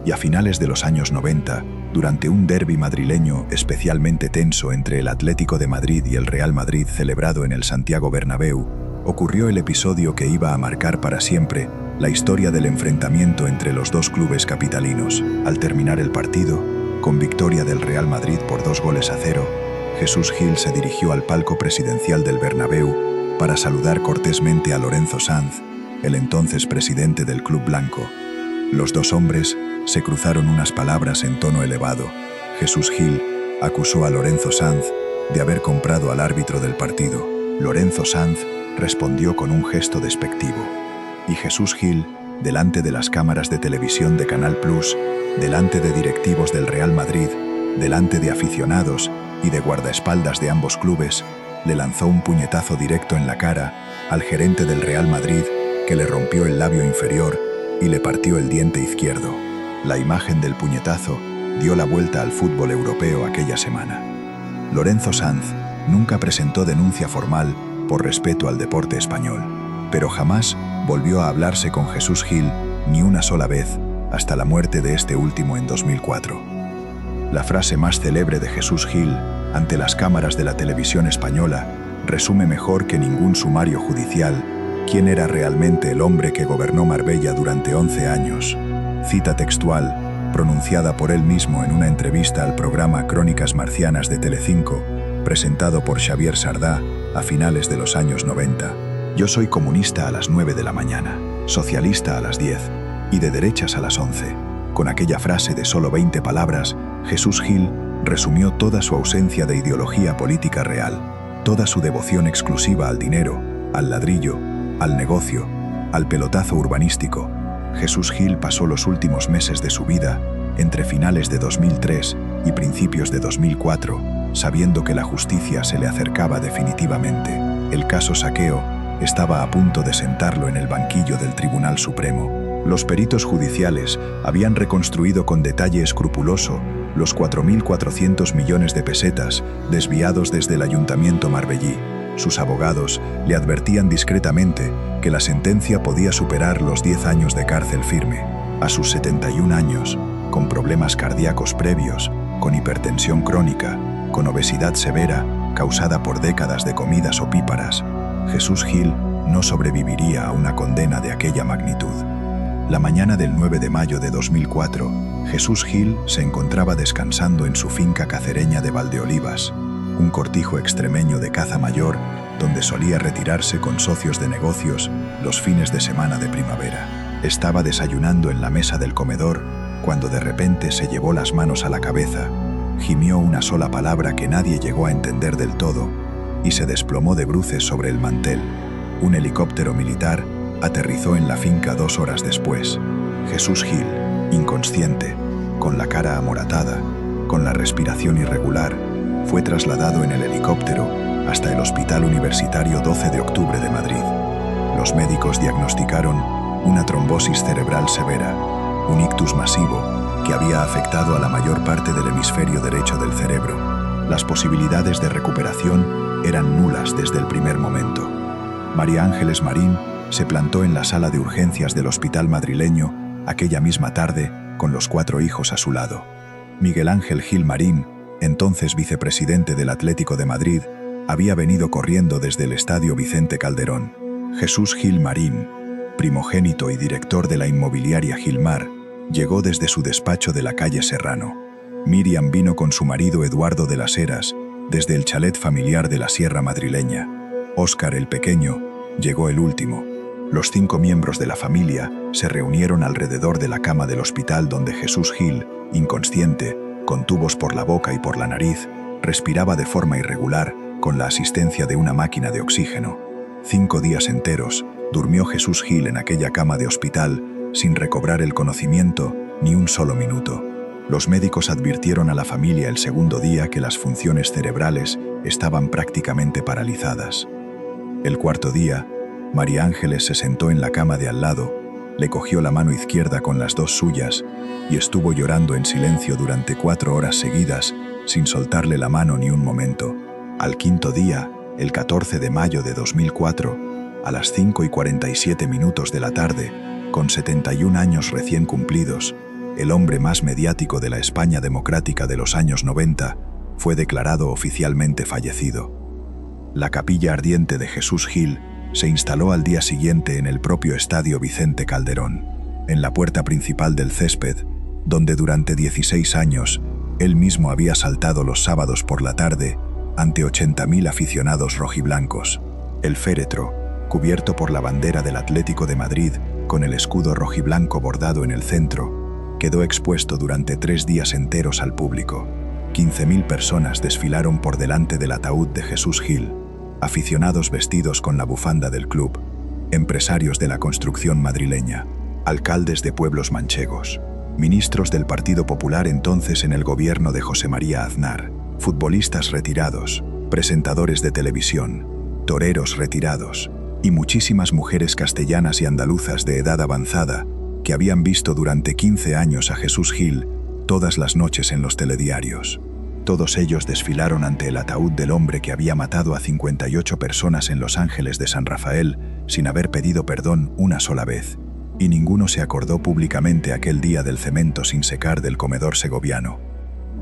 Y a finales de los años 90, durante un derbi madrileño especialmente tenso entre el Atlético de Madrid y el Real Madrid celebrado en el Santiago Bernabéu, ocurrió el episodio que iba a marcar para siempre la historia del enfrentamiento entre los dos clubes capitalinos. Al terminar el partido, con victoria del Real Madrid por 2-0, Jesús Gil se dirigió al palco presidencial del Bernabéu para saludar cortésmente a Lorenzo Sanz, el entonces presidente del club blanco. Los dos hombres se cruzaron unas palabras en tono elevado. Jesús Gil acusó a Lorenzo Sanz de haber comprado al árbitro del partido. Lorenzo Sanz respondió con un gesto despectivo. Y Jesús Gil, delante de las cámaras de televisión de Canal Plus, delante de directivos del Real Madrid, delante de aficionados y de guardaespaldas de ambos clubes, le lanzó un puñetazo directo en la cara al gerente del Real Madrid, que le rompió el labio inferior y le partió el diente izquierdo. La imagen del puñetazo dio la vuelta al fútbol europeo aquella semana. Lorenzo Sanz nunca presentó denuncia formal por respeto al deporte español, pero jamás volvió a hablarse con Jesús Gil ni una sola vez hasta la muerte de este último en 2004. La frase más célebre de Jesús Gil ante las cámaras de la televisión española resume mejor que ningún sumario judicial quién era realmente el hombre que gobernó Marbella durante 11 años. Cita textual, pronunciada por él mismo en una entrevista al programa Crónicas Marcianas de Telecinco, presentado por Xavier Sardá a finales de los años 90. Yo soy comunista a las 9 de la mañana, socialista a las 10 y de derechas a las 11. Con aquella frase de solo 20 palabras, Jesús Gil resumió toda su ausencia de ideología política real. Toda su devoción exclusiva al dinero, al ladrillo, al negocio, al pelotazo urbanístico. Jesús Gil pasó los últimos meses de su vida, entre finales de 2003 y principios de 2004, sabiendo que la justicia se le acercaba definitivamente. El caso Saqueo estaba a punto de sentarlo en el banquillo del Tribunal Supremo. Los peritos judiciales habían reconstruido con detalle escrupuloso los 4.400 millones de pesetas desviados desde el ayuntamiento marbellí. Sus abogados le advertían discretamente que la sentencia podía superar los 10 años de cárcel firme. A sus 71 años, con problemas cardíacos previos, con hipertensión crónica, con obesidad severa causada por décadas de comidas opíparas, Jesús Gil no sobreviviría a una condena de aquella magnitud. La mañana del 9 de mayo de 2004, Jesús Gil se encontraba descansando en su finca cacereña de Valdeolivas, un cortijo extremeño de caza mayor donde solía retirarse con socios de negocios los fines de semana de primavera. Estaba desayunando en la mesa del comedor cuando de repente se llevó las manos a la cabeza, gimió una sola palabra que nadie llegó a entender del todo y se desplomó de bruces sobre el mantel. Un helicóptero militar aterrizó en la finca 2 horas después. Jesús Gil, inconsciente, con la cara amoratada, con la respiración irregular, fue trasladado en el helicóptero hasta el Hospital Universitario 12 de Octubre de Madrid. Los médicos diagnosticaron una trombosis cerebral severa, un ictus masivo que había afectado a la mayor parte del hemisferio derecho del cerebro. Las posibilidades de recuperación eran nulas desde el primer momento. María Ángeles Marín se plantó en la sala de urgencias del hospital madrileño aquella misma tarde con los 4 hijos a su lado. Miguel Ángel Gil Marín, entonces vicepresidente del Atlético de Madrid, había venido corriendo desde el Estadio Vicente Calderón. Jesús Gil Marín, primogénito y director de la inmobiliaria Gilmar, llegó desde su despacho de la calle Serrano. Miriam vino con su marido Eduardo de las Heras desde el chalet familiar de la Sierra madrileña. Óscar, el pequeño, llegó el último. Los 5 miembros de la familia se reunieron alrededor de la cama del hospital donde Jesús Gil, inconsciente, con tubos por la boca y por la nariz, respiraba de forma irregular con la asistencia de una máquina de oxígeno. 5 días enteros durmió Jesús Gil en aquella cama de hospital sin recobrar el conocimiento ni un solo minuto. Los médicos advirtieron a la familia el segundo día que las funciones cerebrales estaban prácticamente paralizadas. El 4.º día, María Ángeles se sentó en la cama de al lado, le cogió la mano izquierda con las 2 suyas y estuvo llorando en silencio durante 4 horas seguidas, sin soltarle la mano ni un momento. Al 5.º día, el 14 de mayo de 2004, a las 5:47 de la tarde, con 71 años recién cumplidos, el hombre más mediático de la España democrática de los años 90, fue declarado oficialmente fallecido. La capilla ardiente de Jesús Gil se instaló al día siguiente en el propio Estadio Vicente Calderón, en la puerta principal del césped, donde durante 16 años él mismo había saltado los sábados por la tarde ante 80.000 aficionados rojiblancos. El féretro, cubierto por la bandera del Atlético de Madrid con el escudo rojiblanco bordado en el centro, quedó expuesto durante 3 días enteros al público. 15.000 personas desfilaron por delante del ataúd de Jesús Gil, aficionados vestidos con la bufanda del club, empresarios de la construcción madrileña, alcaldes de pueblos manchegos, ministros del Partido Popular entonces en el gobierno de José María Aznar, futbolistas retirados, presentadores de televisión, toreros retirados y muchísimas mujeres castellanas y andaluzas de edad avanzada que habían visto durante 15 años a Jesús Gil todas las noches en los telediarios. Todos ellos desfilaron ante el ataúd del hombre que había matado a 58 personas en Los Ángeles de San Rafael sin haber pedido perdón una sola vez, y ninguno se acordó públicamente aquel día del cemento sin secar del comedor segoviano.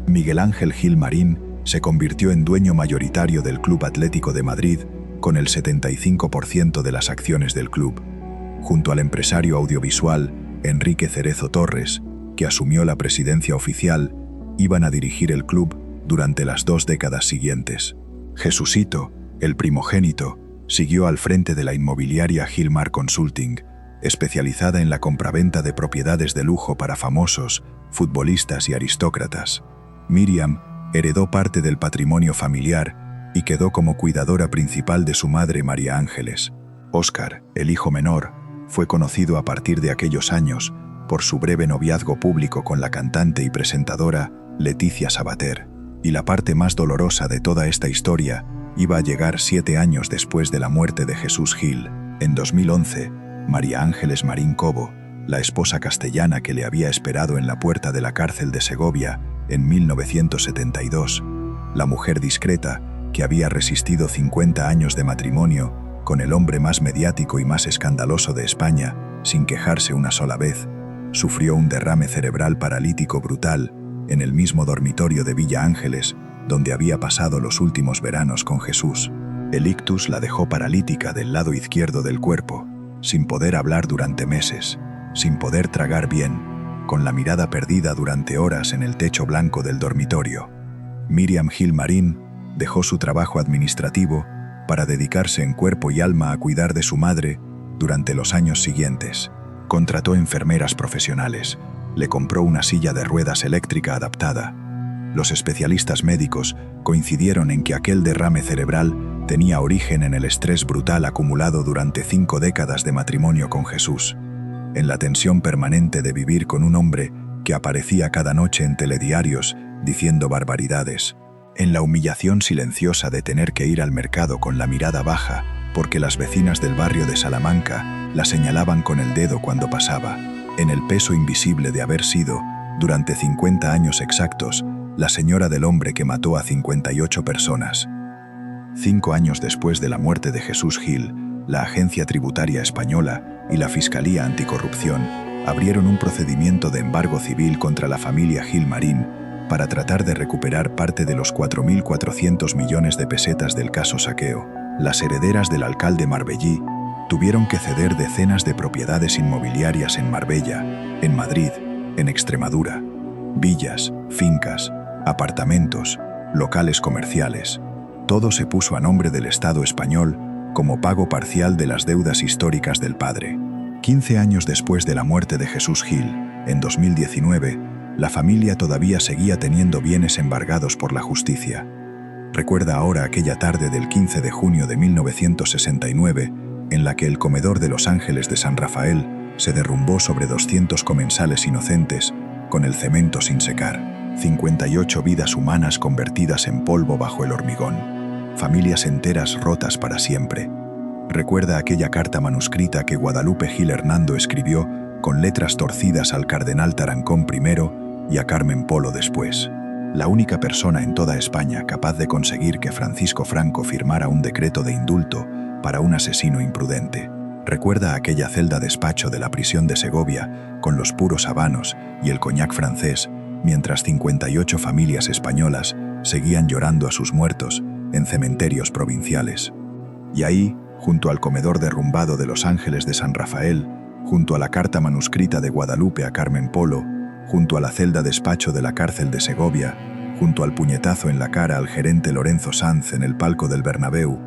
Miguel Ángel Gil Marín se convirtió en dueño mayoritario del Club Atlético de Madrid con el 75% de las acciones del club, junto al empresario audiovisual Enrique Cerezo Torres, que asumió la presidencia oficial, iban a dirigir el club durante las 2 décadas siguientes. Jesucito, el primogénito, siguió al frente de la inmobiliaria Gilmar Consulting, especializada en la compraventa de propiedades de lujo para famosos, futbolistas y aristócratas. Miriam heredó parte del patrimonio familiar y quedó como cuidadora principal de su madre María Ángeles. Óscar, el hijo menor, fue conocido a partir de aquellos años por su breve noviazgo público con la cantante y presentadora Leticia Sabater. Y la parte más dolorosa de toda esta historia iba a llegar 7 años después de la muerte de Jesús Gil. En 2011, María Ángeles Marín Cobo, la esposa castellana que le había esperado en la puerta de la cárcel de Segovia en 1972, la mujer discreta que había resistido 50 años de matrimonio con el hombre más mediático y más escandaloso de España, sin quejarse una sola vez, sufrió un derrame cerebral paralítico brutal en el mismo dormitorio de Villa Ángeles, donde había pasado los últimos veranos con Jesús. El ictus la dejó paralítica del lado izquierdo del cuerpo, sin poder hablar durante meses, sin poder tragar bien, con la mirada perdida durante horas en el techo blanco del dormitorio. Miriam Gil Marín dejó su trabajo administrativo para dedicarse en cuerpo y alma a cuidar de su madre durante los años siguientes. Contrató enfermeras profesionales, le compró una silla de ruedas eléctrica adaptada. Los especialistas médicos coincidieron en que aquel derrame cerebral tenía origen en el estrés brutal acumulado durante 5 décadas de matrimonio con Jesús, en la tensión permanente de vivir con un hombre que aparecía cada noche en telediarios diciendo barbaridades, en la humillación silenciosa de tener que ir al mercado con la mirada baja porque las vecinas del barrio de Salamanca la señalaban con el dedo cuando pasaba, en el peso invisible de haber sido, durante 50 años exactos, la señora del hombre que mató a 58 personas. 5 años después de la muerte de Jesús Gil, la Agencia Tributaria Española y la Fiscalía Anticorrupción abrieron un procedimiento de embargo civil contra la familia Gil Marín para tratar de recuperar parte de los 4.400 millones de pesetas del caso Saqueo. Las herederas del alcalde marbellí tuvieron que ceder decenas de propiedades inmobiliarias en Marbella, en Madrid, en Extremadura, villas, fincas, apartamentos, locales comerciales. Todo se puso a nombre del Estado español como pago parcial de las deudas históricas del padre. 15 años después de la muerte de Jesús Gil, en 2019, la familia todavía seguía teniendo bienes embargados por la justicia. Recuerda ahora aquella tarde del 15 de junio de 1969, en la que el comedor de Los Ángeles de San Rafael se derrumbó sobre 200 comensales inocentes, con el cemento sin secar. 58 vidas humanas convertidas en polvo bajo el hormigón. Familias enteras rotas para siempre. Recuerda aquella carta manuscrita que Guadalupe Gil Hernando escribió con letras torcidas al cardenal Tarancón primero y a Carmen Polo después. La única persona en toda España capaz de conseguir que Francisco Franco firmara un decreto de indulto para un asesino imprudente. Recuerda aquella celda despacho de la prisión de Segovia con los puros habanos y el coñac francés, mientras 58 familias españolas seguían llorando a sus muertos en cementerios provinciales. Y ahí, junto al comedor derrumbado de Los Ángeles de San Rafael, junto a la carta manuscrita de Guadalupe a Carmen Polo, junto a la celda despacho de la cárcel de Segovia, junto al puñetazo en la cara al gerente Lorenzo Sanz en el palco del Bernabéu,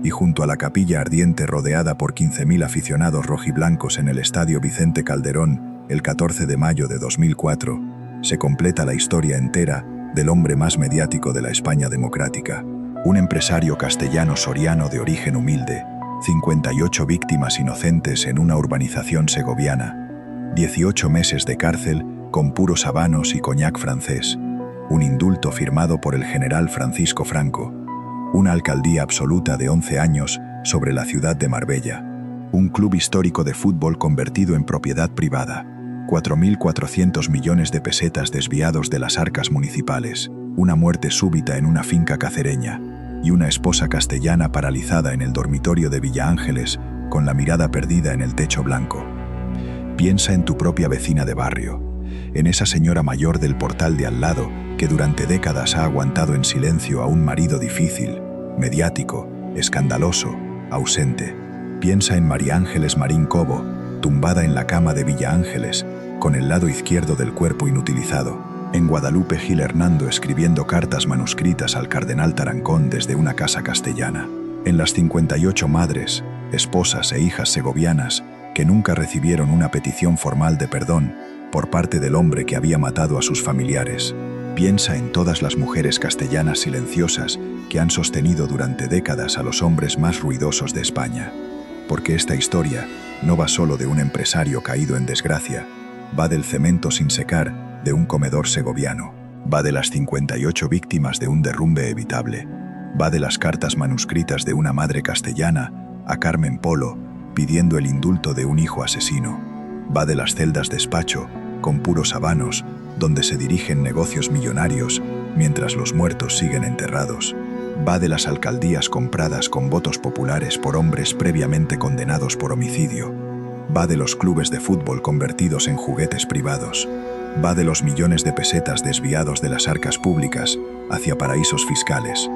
y junto a la capilla ardiente rodeada por 15.000 aficionados rojiblancos en el Estadio Vicente Calderón, el 14 de mayo de 2004, se completa la historia entera del hombre más mediático de la España democrática, un empresario castellano soriano de origen humilde, 58 víctimas inocentes en una urbanización segoviana, 18 meses de cárcel con puros habanos y coñac francés, un indulto firmado por el general Francisco Franco, una alcaldía absoluta de 11 años sobre la ciudad de Marbella, un club histórico de fútbol convertido en propiedad privada, 4.400 millones de pesetas desviados de las arcas municipales, una muerte súbita en una finca cacereña y una esposa castellana paralizada en el dormitorio de Villa Ángeles con la mirada perdida en el techo blanco. Piensa en tu propia vecina de barrio, en esa señora mayor del portal de al lado que durante décadas ha aguantado en silencio a un marido difícil, mediático, escandaloso, ausente. Piensa en María Ángeles Marín Cobo, tumbada en la cama de Villa Ángeles, con el lado izquierdo del cuerpo inutilizado. En Guadalupe Gil Hernando escribiendo cartas manuscritas al cardenal Tarancón desde una casa castellana. En las 58 madres, esposas e hijas segovianas que nunca recibieron una petición formal de perdón por parte del hombre que había matado a sus familiares. Piensa en todas las mujeres castellanas silenciosas que han sostenido durante décadas a los hombres más ruidosos de España. Porque esta historia no va solo de un empresario caído en desgracia, va del cemento sin secar de un comedor segoviano, va de las 58 víctimas de un derrumbe evitable, va de las cartas manuscritas de una madre castellana a Carmen Polo pidiendo el indulto de un hijo asesino, va de las celdas despacho con puros habanos donde se dirigen negocios millonarios mientras los muertos siguen enterrados, va de las alcaldías compradas con votos populares por hombres previamente condenados por homicidio, va de los clubes de fútbol convertidos en juguetes privados, va de los millones de pesetas desviados de las arcas públicas hacia paraísos fiscales,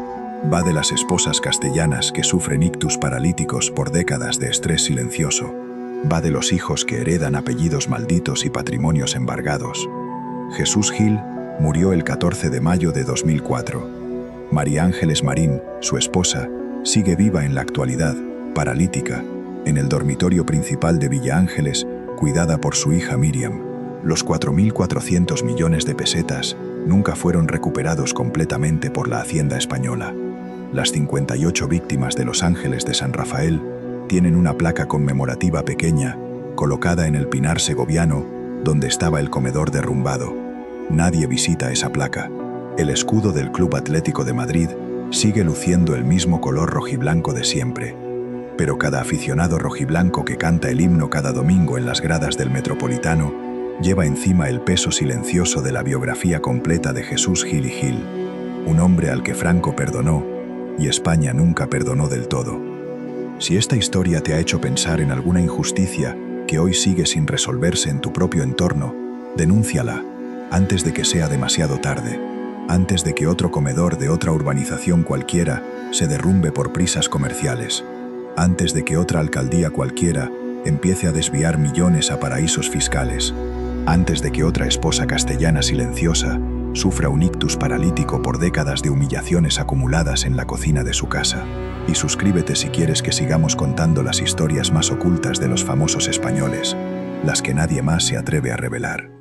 va de las esposas castellanas que sufren ictus paralíticos por décadas de estrés silencioso, va de los hijos que heredan apellidos malditos y patrimonios embargados. Jesús Gil murió el 14 de mayo de 2004. María Ángeles Marín, su esposa, sigue viva en la actualidad, paralítica, en el dormitorio principal de Villa Ángeles, cuidada por su hija Miriam. Los 4.400 millones de pesetas nunca fueron recuperados completamente por la Hacienda española. Las 58 víctimas de Los Ángeles de San Rafael tienen una placa conmemorativa pequeña, colocada en el Pinar segoviano, donde estaba el comedor derrumbado. Nadie visita esa placa. El escudo del Club Atlético de Madrid sigue luciendo el mismo color rojiblanco de siempre. Pero cada aficionado rojiblanco que canta el himno cada domingo en las gradas del Metropolitano lleva encima el peso silencioso de la biografía completa de Jesús Gil y Gil, un hombre al que Franco perdonó y España nunca perdonó del todo. Si esta historia te ha hecho pensar en alguna injusticia que hoy sigue sin resolverse en tu propio entorno, denúnciala antes de que sea demasiado tarde, antes de que otro comedor de otra urbanización cualquiera se derrumbe por prisas comerciales, antes de que otra alcaldía cualquiera empiece a desviar millones a paraísos fiscales, antes de que otra esposa castellana silenciosa sufra un ictus paralítico por décadas de humillaciones acumuladas en la cocina de su casa. Y suscríbete si quieres que sigamos contando las historias más ocultas de los famosos españoles, las que nadie más se atreve a revelar.